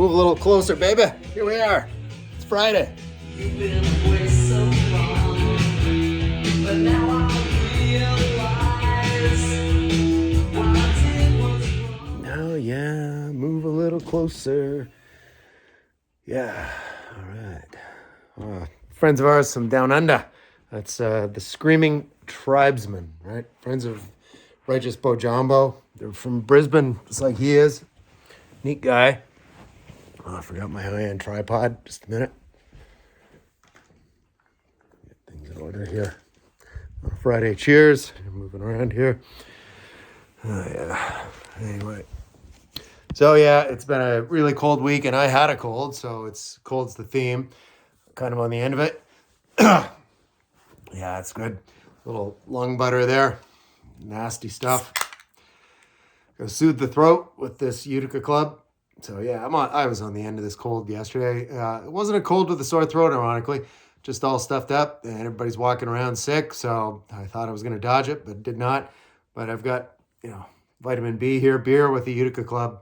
Move a little closer, baby. Here we are. It's Friday. You've been away so long, but now I realize what I did was wrong. Oh, yeah. Move a little closer. Yeah. All right. Friends of ours from down under. That's the Screaming Tribesmen, right? Friends of Righteous Bojambo. They're from Brisbane, just like he is. Neat guy. Oh, I forgot my high-end tripod. Just a minute. Get things in order here. Friday cheers. Moving around here. Oh, yeah. Anyway. So, yeah, it's been a really cold week, and I had a cold, so cold's the theme. Kind of on the end of it. Yeah, it's good. Little lung butter there. Nasty stuff. Gonna soothe the throat with this Utica Club. So yeah, I was on the end of this cold yesterday. It wasn't a cold with a sore throat, ironically. Just all stuffed up, and everybody's walking around sick. So I thought I was gonna dodge it, but did not. But I've got, vitamin B here, beer with the Utica Club.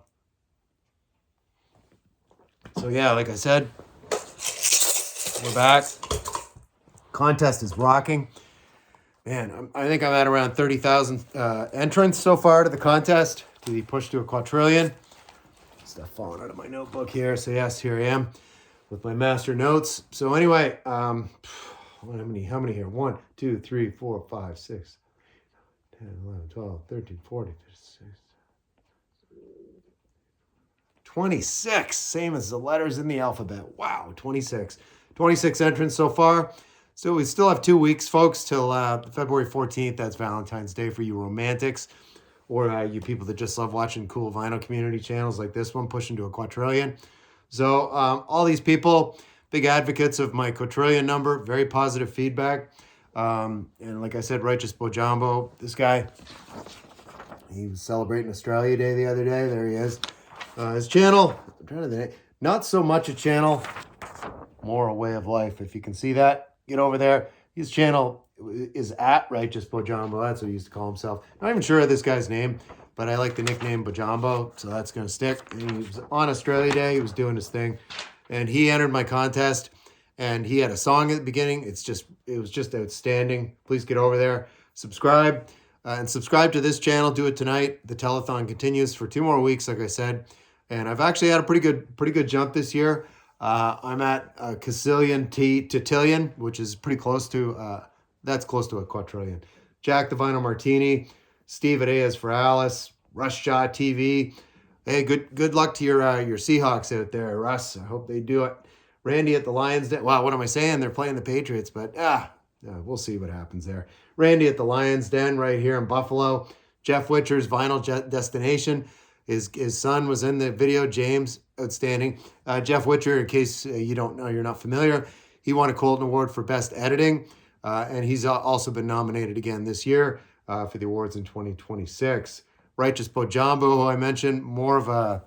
So yeah, like I said, we're back. Contest is rocking. Man, I think I'm at around 30,000 entrants so far to the contest, to the push to a quatrillion. Stuff falling out of my notebook here. So yes, here I am with my master notes. So anyway, how many here? 1, 2, 3, 4, 5, 6, 10, 11, 12, 13, 14, 15, 26. Same as the letters in the alphabet. Wow, 26. 26 entrants so far. So we still have 2 weeks, folks, till February 14th. That's Valentine's Day for you romantics, or you people that just love watching cool vinyl community channels like this one, pushing to a quatrillion. So all these people, big advocates of my quatrillion number, very positive feedback. And like I said, Righteous Bojambo, this guy, he was celebrating Australia Day the other day. There he is. His channel, I'm trying to think, not so much a channel, more a way of life, if you can see that. Get over there. His channel is at Righteous Bojambo. That's what he used to call himself. Not even sure of this guy's name, but I like the nickname Bojambo, so that's going to stick. And he was on Australia Day. He was doing his thing, and he entered my contest, and he had a song at the beginning. It was just outstanding. Please get over there, subscribe, and subscribe to this channel. Do it tonight. The telethon continues for 2 more weeks, like I said, and I've actually had a pretty good jump this year. I'm at a Quatrillion Titillion, which is pretty close to, that's close to a quatrillion. Jack the Vinyl Martini, Steve at AS for Alice, Rush Jaw TV. Hey, good luck to your Seahawks out there, Russ. I hope they do it. Randy at the Lions Den. Wow, what am I saying? They're playing the Patriots, but we'll see what happens there. Randy at the Lions Den right here in Buffalo. Jeff Witcher's Vinyl Destination. His son was in the video, James, outstanding. Jeff Witcher, in case you don't know, you're not familiar, he won a Colton Award for Best Editing, and he's also been nominated again this year for the awards in 2026. Righteous Bojambo, who I mentioned, more of a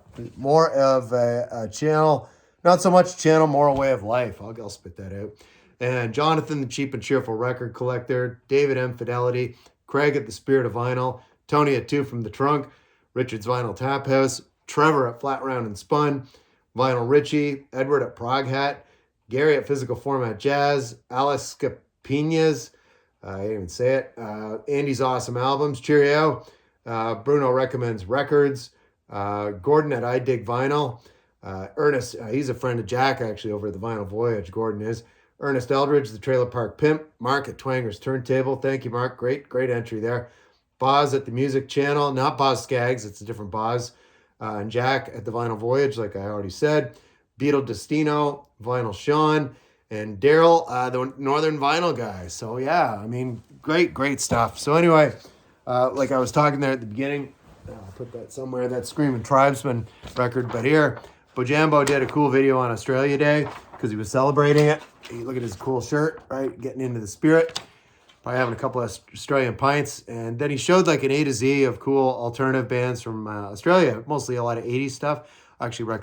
channel, not so much channel, more a way of life. I'll spit that out. And Jonathan, the Cheap and Cheerful Record Collector, David M. Fidelity, Craig at the Spirit of Vinyl, Tony at 2 from the Trunk, Richard's Vinyl Tap House, Trevor at Flat Round and Spun, Vinyl Richie, Edward at Prague Hat, Gary at Physical Format Jazz, Alice Scapinas, I didn't even say it, Andy's Awesome Albums, cheerio, Bruno Recommends Records, Gordon at I Dig Vinyl, Ernest, he's a friend of Jack actually over at the Vinyl Voyage, Gordon is, Ernest Eldridge, the Trailer Park Pimp, Mark at Twanger's Turntable, thank you Mark, great entry there. Boz at the Music Channel, not Boz Skaggs, it's a different Boz. And Jack at the Vinyl Voyage, like I already said. Beetle Destino, Vinyl Sean, and Daryl, the Northern Vinyl guy. So yeah, I mean, great stuff. So anyway, like I was talking there at the beginning, I'll put that somewhere, that Screaming Tribesman record. But here, Bojambo did a cool video on Australia Day because he was celebrating it. Look at his cool shirt, right? Getting into the spirit. Probably having a couple of Australian pints. And then he showed like an A to Z of cool alternative bands from Australia, mostly a lot of 80s stuff. I actually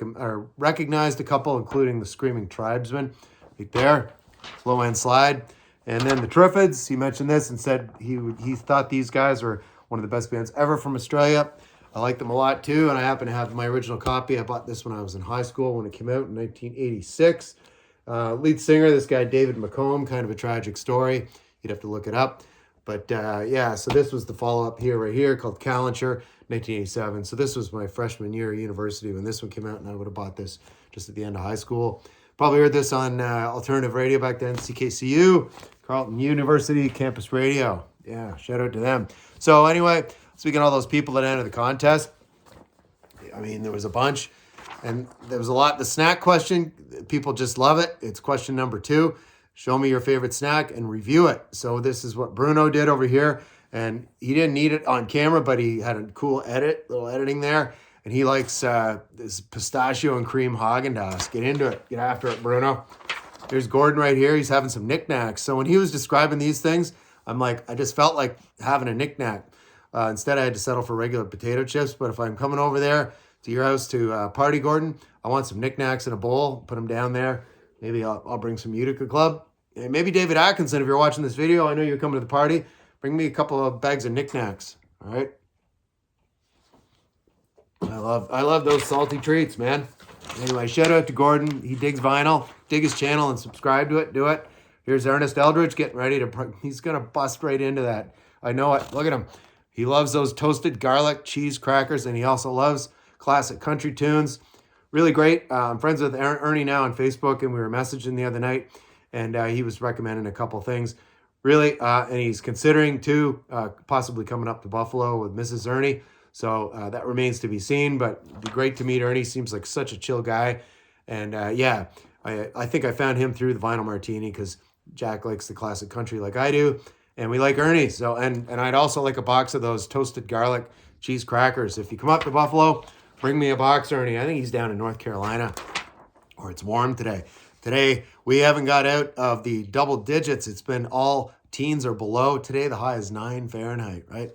recognized a couple, including the Screaming Tribesmen right there, Low End Slide. And then the Triffids, he mentioned this and said he thought these guys were one of the best bands ever from Australia. I like them a lot too, and I happen to have my original copy. I bought this when I was in high school when it came out in 1986. Lead singer, this guy David McComb, kind of a tragic story. You'd have to look it up. But yeah, so this was the follow-up here, right here, called Calenture, 1987. So this was my freshman year at university when this one came out, and I would have bought this just at the end of high school. Probably heard this on alternative radio back then, CKCU, Carleton University Campus Radio. Yeah, shout out to them. So anyway, speaking of all those people that entered the contest, I mean, there was a bunch, and there was a lot. The snack question, people just love it. It's question number 2. Show me your favorite snack and review it. So this is what Bruno did over here, and he didn't need it on camera, but he had a cool little editing there, and he likes this pistachio and cream Haagen-Dazs. Get into it. Get after it, Bruno. There's Gordon right here. He's having some knickknacks. So when he was describing these things, I'm like, I just felt like having a knickknack. Instead, I had to settle for regular potato chips. But if I'm coming over there to your house to party, Gordon, I want some knickknacks in a bowl. Put them down there. Maybe I'll bring some Utica Club. And maybe David Atkinson, if you're watching this video, I know you're coming to the party. Bring me a couple of bags of knickknacks. All right. I love those salty treats, man. Anyway, shout out to Gordon. He digs vinyl. Dig his channel and subscribe to it. Do it. Here's Ernest Eldridge getting ready to... He's going to bust right into that. I know it. Look at him. He loves those toasted garlic cheese crackers, and he also loves classic country tunes. Really great. I'm friends with Ernie now on Facebook, and we were messaging the other night, and he was recommending a couple things. Really, and he's considering, too, possibly coming up to Buffalo with Mrs. Ernie. So that remains to be seen, but it'd be great to meet Ernie. Seems like such a chill guy. And yeah, I think I found him through the Vinyl Martini because Jack likes the classic country like I do, and we like Ernie. So and I'd also like a box of those toasted garlic cheese crackers. If you come up to Buffalo, bring me a box, Ernie. I think he's down in North Carolina, or it's warm today. Today, we haven't got out of the double digits. It's been all teens or below. Today, the high is 9 Fahrenheit, right?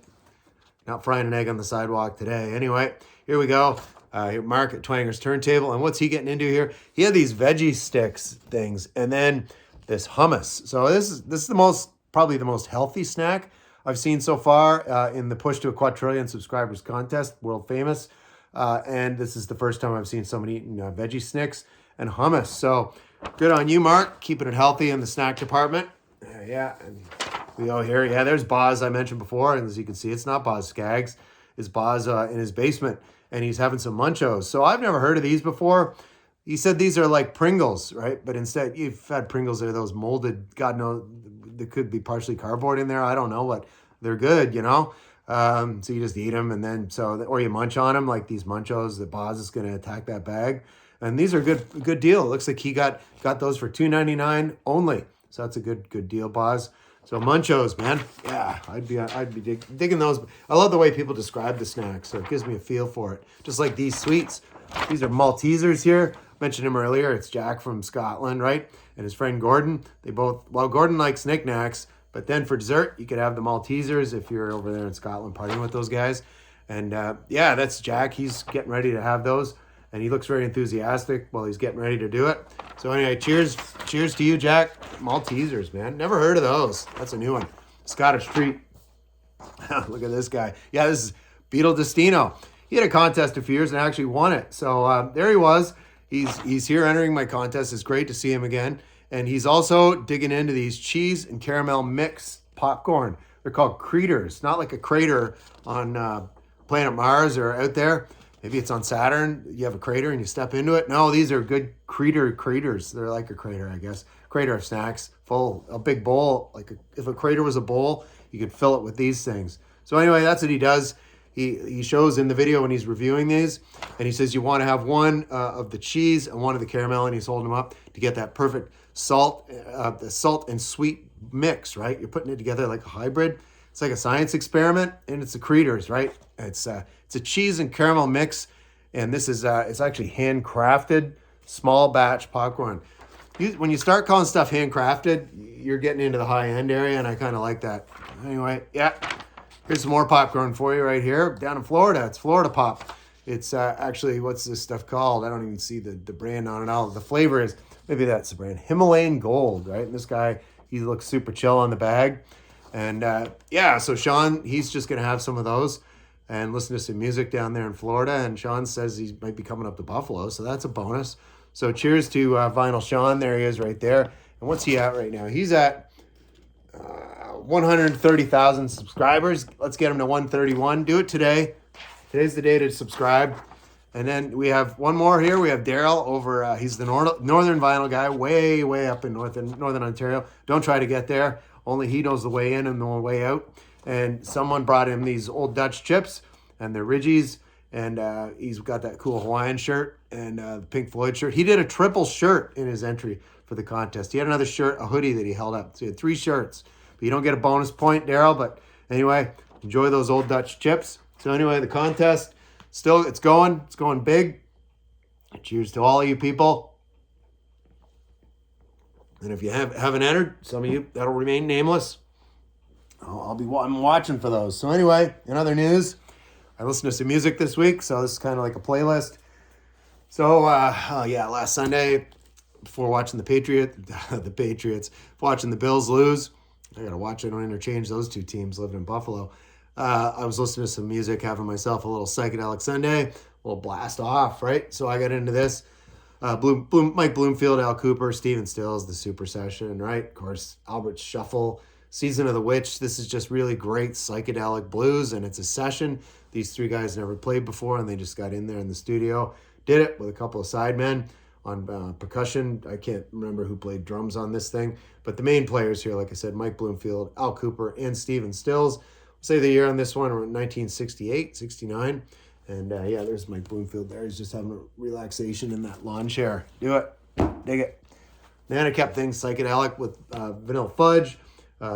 Not frying an egg on the sidewalk today. Anyway, here we go. Mark at Twanger's Turntable. And what's he getting into here? He had these veggie sticks things, and then this hummus. So this is probably the most healthy snack I've seen so far in the Push to a Quatrillion subscribers contest, world famous. And this is the first time I've seen somebody eating veggie sticks and hummus. So good on you, Mark, keeping it healthy in the snack department. Yeah, and we go here. Yeah, there's Boz I mentioned before, and as you can see, it's not Boz Skaggs. It's Boz in his basement, and he's having some munchos. So I've never heard of these before. He said these are like Pringles, right? But instead, you've had Pringles that are those molded, God knows, there could be partially cardboard in there. I don't know, but they're good, you know? So you just eat them, and then, or you munch on them, like these munchos that Boz is going to attack that bag. And these are good deal. It looks like he got those for $2.99 only. So that's a good deal, Boz. So munchos, man. Yeah, I'd be digging those. I love the way people describe the snacks, so it gives me a feel for it. Just like these sweets. These are Maltesers here. Mentioned him earlier. It's Jack from Scotland, right? And his friend Gordon. Gordon likes knickknacks, but then for dessert, you could have the Maltesers if you're over there in Scotland partying with those guys. And yeah, that's Jack. He's getting ready to have those. And he looks very enthusiastic while he's getting ready to do it. So anyway, cheers to you, Jack. Maltesers, man. Never heard of those. That's a new one. Scottish treat. Look at this guy. Yeah, this is Beetle Destino. He had a contest a few years and actually won it. So there he was. He's here entering my contest. It's great to see him again. And he's also digging into these cheese and caramel mix popcorn. They're called Craters. Not like a crater on planet Mars or out there. Maybe it's on Saturn. You have a crater and you step into it. No, these are good craters. They're like a crater, I guess. Crater of snacks. A big bowl. If a crater was a bowl, you could fill it with these things. So anyway, that's what he does. He shows in the video when he's reviewing these, and he says you want to have one of the cheese and one of the caramel, and he's holding them up to get that perfect the salt and sweet mix, right? You're putting it together like a hybrid. It's like a science experiment, and it's the Craters, right? It's a cheese and caramel mix, and this is it's actually handcrafted, small batch popcorn. When you start calling stuff handcrafted, you're getting into the high end area, and I kind of like that. Anyway, yeah, here's some more popcorn for you right here. Down in Florida, it's Florida Pop. It's actually, what's this stuff called? I don't even see the brand on it all. The flavor is, maybe that's the brand, Himalayan Gold, right? And this guy, he looks super chill on the bag. And yeah, so Sean, he's just going to have some of those. and listen to some music down there in Florida. And Sean says he might be coming up to Buffalo, so that's a bonus. So cheers to Vinyl Sean. There he is right there. And what's he at right now? He's at 130,000 subscribers. Let's get him to 131. Do it today. Today's the day to subscribe. And then we have one more here. We have Daryl over. He's the northern vinyl guy, way up in northern Ontario. Don't try to get there. Only he knows the way in and the way out. And someone brought him these old Dutch chips, and they're Ridgies. And he's got that cool Hawaiian shirt and the Pink Floyd shirt. He did a triple shirt in his entry for the contest. He had another shirt, a hoodie that he held up. So he had 3 shirts. But you don't get a bonus point, Daryl. But anyway, enjoy those old Dutch chips. So anyway, the contest, still, it's going big. Cheers to all of you people. And if you haven't entered, some of you, that'll remain nameless. I'm watching for those. So anyway, in other news, I listened to some music this week, so this is kind of like a playlist. So, last Sunday, before watching the Patriots, watching the Bills lose, I got to watch, I don't interchange those two teams living in Buffalo. I was listening to some music, having myself a little psychedelic Sunday, a little blast off, right? So I got into this. Mike Bloomfield, Al Cooper, Stephen Stills, The Super Session, right? Of course, Albert Shuffle, Season of the Witch. This is just really great psychedelic blues, and it's a session. These 3 guys never played before, and they just got in there in the studio, did it with a couple of sidemen on percussion. I can't remember who played drums on this thing, but the main players here, like I said, Mike Bloomfield, Al Cooper, and Stephen Stills. Say the year on this one, around 1968, 69. And there's Mike Bloomfield there. He's just having a relaxation in that lawn chair. Do it. Dig it. Then I kept things psychedelic with Vanilla Fudge.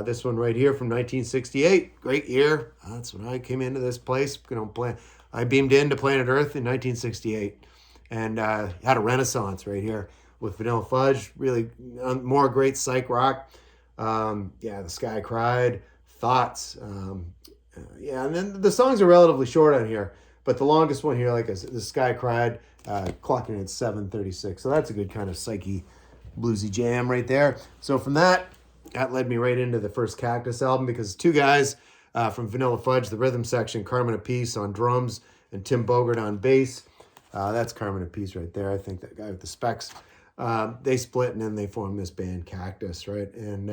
This one right here from 1968. Great year. That's when I came into this place. I beamed into Planet Earth in 1968. And had a renaissance right here with Vanilla Fudge. Really more great psych rock. The Sky Cried. Thoughts. And then the songs are relatively short on here. But the longest one here, like I said, The Sky Cried, clocking at 7:36. So that's a good kind of psyche, bluesy jam right there. So from that led me right into the first Cactus album, because 2 guys from Vanilla Fudge, the rhythm section, Carmen Apiece on drums and Tim Bogert on bass. That's Carmen Apiece right there. I think that guy with the specs. They split and then they formed this band Cactus, right? And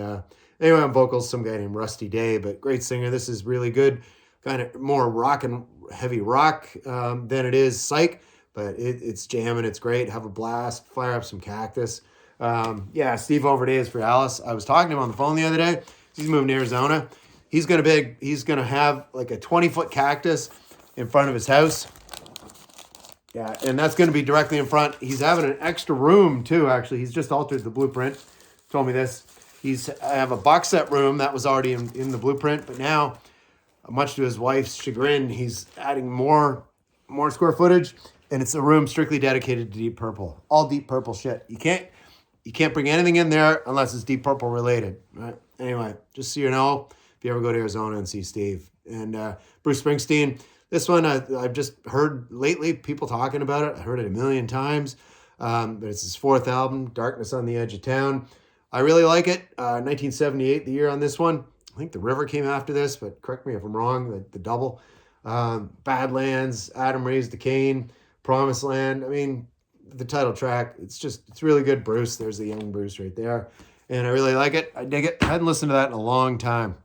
anyway, on vocals, some guy named Rusty Day, but great singer. This is really good, kind of more rock and heavy rock than it is psych, but it's jamming. It's great. Have a blast. Fire up some Cactus. Steve Overday is for Alice. I was talking to him on the phone the other day. He's moving to Arizona. He's gonna have like a 20-foot cactus in front of his house. Yeah, and that's going to be directly in front. He's having an extra room, too, actually. He's just altered the blueprint. Told me this. I have a box set room that was already in the blueprint, but now, much to his wife's chagrin, he's adding more square footage, and it's a room strictly dedicated to Deep Purple. All Deep Purple shit. You can't bring anything in there unless it's Deep Purple related, right? Anyway, just so you know, if you ever go to Arizona and see Steve. And Bruce Springsteen. This one, I've just heard lately people talking about it. I heard it a million times. But it's his 4th album, Darkness on the Edge of Town. I really like it. 1978, the year on this one. I think The River came after this, but correct me if I'm wrong, the double. Badlands, Adam Raised the Cane, Promised Land. I mean, the title track, it's really good. Bruce, there's the young Bruce right there. And I really like it. I dig it. I hadn't listened to that in a long time.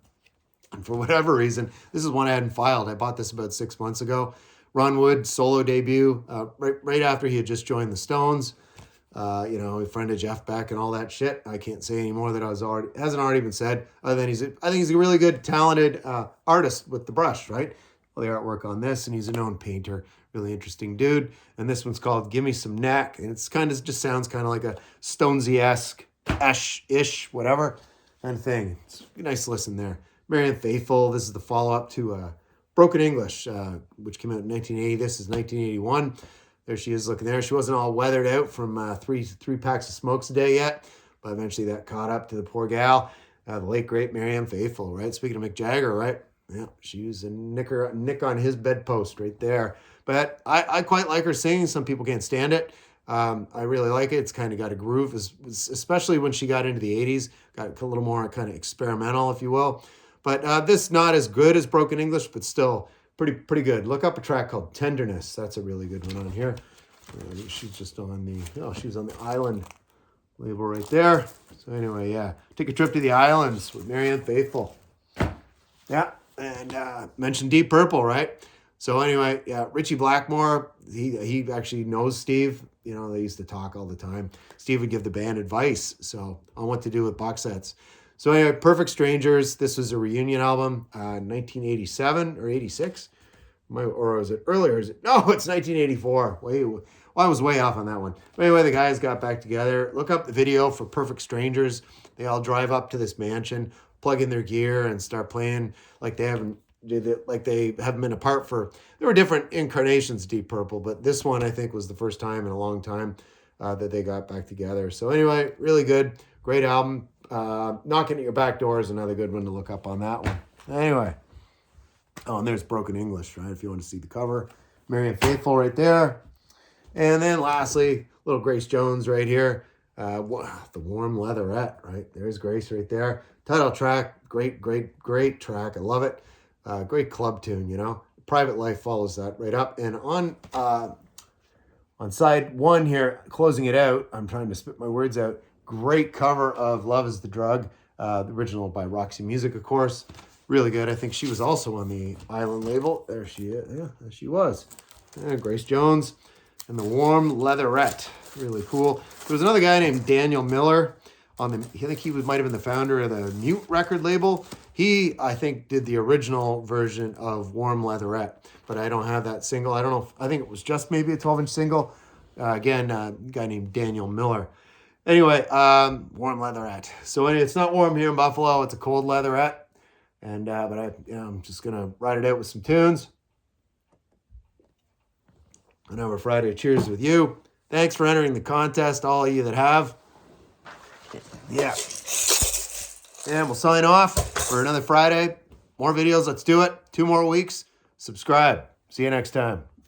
And for whatever reason, this is one I hadn't filed. I bought this about 6 months ago. Ron Wood, solo debut, right after he had just joined the Stones. He friended Jeff Beck and all that shit. I can't say any more that hasn't already been said. Other than I think he's a really good, talented artist with the brush, right? Well, the artwork on this, and he's a known painter. Really interesting dude. And this one's called Gimme Some Neck. And it's just sounds kind of like a Stonesy-esque, ish, whatever kind of thing. It's a nice listen there. Marianne Faithfull, this is the follow-up to Broken English, which came out in 1980. This is 1981. There she is looking there. She wasn't all weathered out from three packs of smokes a day yet, but eventually that caught up to the poor gal, the late, great Marianne Faithfull, right? Speaking of Mick Jagger, right? Yeah, she was a nick on his bedpost right there. But I quite like her singing. Some people can't stand it. I really like it. It's kind of got a groove, especially when she got into the 80s. Got a little more kind of experimental, if you will. But this not as good as Broken English, but still pretty good. Look up a track called Tenderness. That's a really good one on here. She's just on she's on the Island label right there. So anyway, yeah, take a trip to the islands with Marianne Faithfull. Yeah, and mentioned Deep Purple, right? So anyway, yeah, Richie Blackmore, he actually knows Steve. You know, they used to talk all the time. Steve would give the band advice on what to do with box sets. So anyway, Perfect Strangers. This was a reunion album, 1987 or 86. Or was it earlier? No, it's 1984. I was way off on that one. But anyway, the guys got back together. Look up the video for Perfect Strangers. They all drive up to this mansion, plug in their gear, and start playing like they haven't been apart for. There were different incarnations of Deep Purple, but this one I think was the first time in a long time that they got back together. So anyway, really good, great album. Knocking at Your Back Door is another good one to look up on that one. Anyway. Oh, and there's Broken English, right? If you want to see the cover. Marianne Faithfull right there. And then lastly, little Grace Jones right here. The Warm Leatherette, right? There's Grace right there. Title track, great track. I love it. Great club tune, you know. Private Life follows that right up. And on side one here, closing it out, I'm trying to spit my words out. Great cover of Love is the Drug. The original by Roxy Music, of course. Really good. I think she was also on the Island label. There she is. Yeah, there she was. Yeah, Grace Jones and the Warm Leatherette. Really cool. There was another guy named Daniel Miller I think he might have been the founder of the Mute record label. He, I think, did the original version of Warm Leatherette, but I don't have that single. I don't know. I think it was just maybe a 12-inch single. Again, a guy named Daniel Miller. Anyway, Warm Leatherette. So it's not warm here in Buffalo. It's a cold leatherette. And but I'm just gonna ride it out with some tunes. And have a Friday cheers with you. Thanks for entering the contest, all of you that have. Yeah. And we'll sign off for another Friday. More videos. Let's do it. 2 more weeks. Subscribe. See you next time.